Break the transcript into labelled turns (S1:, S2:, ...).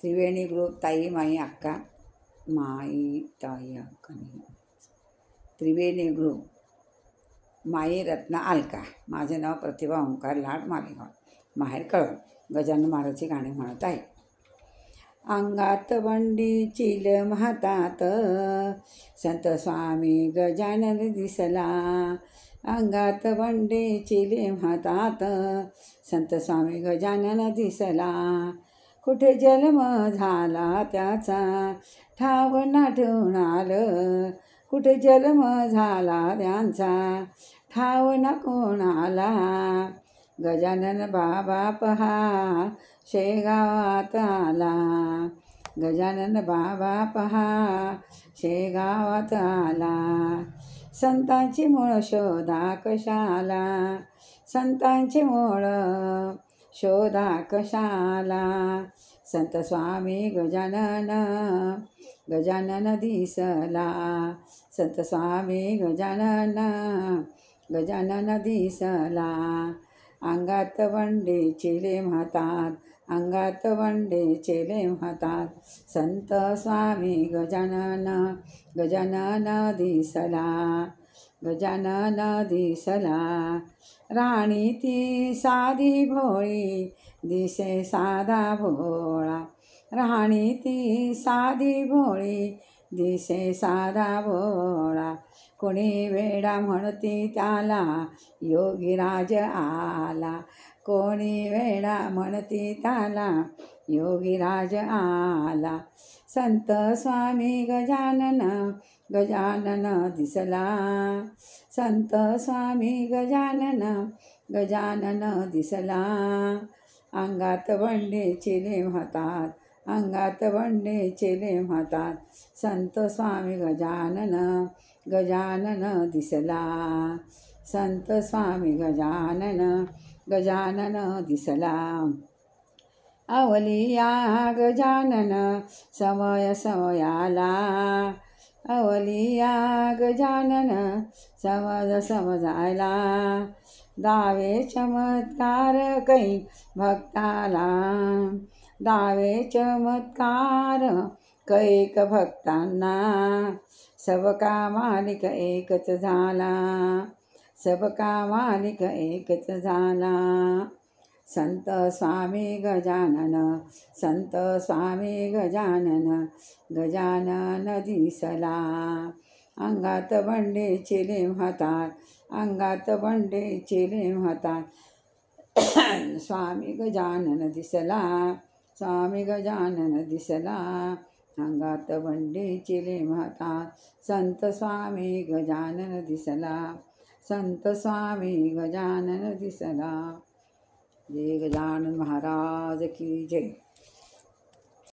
S1: त्रिवेणी group ताई माई अक्का माई ताई अक्का नाही त्रिवेणी ग्रुप माई रत्ना अलका. माझे नाव प्रतिभा ओंकार लाड मालेगाव माहेर कळवण. गजानन महाराजची गाणी म्हणत आहे. अंगात वंडी चिलम हातात संत स्वामी गजानन दिसला. अंगात वंडी चिलीम हातात संत स्वामी गजानन दिसला. कुठे जन्म झाला त्याचा ठाव ना ठेवून आलं. कुठे जन्म झाला त्यांचा ठाव ना कोणाला. गजानन बाबा पहा शेगावात आला. गजानन बाबा पहा शेगावात आला. संतांची मूळ शोधा कशाला. संतांची मूळ शोधा कशाला. संत स्वामी गजानन गजानन दिसला. संत स्वामी गजानन गजानन दिसला. अंगात वंडे चिलीम हातात अंगात वंडे चिलीम हातात संत स्वामी गजानन गजानन दिसला. गजानन दिसला. राणी ती साधी भोळी दिसे साधा भोळा. राणी ती साधी भोळी दिसे साधा भोळा. कोणी वेडा म्हणती त्याला योगीराज आला. कोणी वेडा म्हणती त्याला योगीराज आला. संत स्वामी गजानन गजानन दिसला. संत स्वामी गजानन गजानन दिसला. अंगात वंडे चिलीम हातात अंगात वंडे चिलीम हातात संत स्वामी गजानन गजानन दिसला. संत स्वामी गजानन गजानन दिसला. अवलिया गजानन समय समयाला. अवलिया गजानन समज समजायला. दावे चमत्कार कै भक्ताला. दावे चमत्कार कैक भक्तांना. सबका मालिक एकच झाला. सबका मालिक एकच झाला. संत स्वामी गजानन संत स्वामी गजानन गजानन दिसला. अंगात वंडे चिलीम हातात अंगात वंडे चिलीम हातात स्वामी गजानन दिसला. स्वामी गजानन दिसला. अंगात वंडे चिलीम हातात संत स्वामी गजानन दिसला. संत स्वामी गजानन दिसला. जय गजानन महाराज की जय.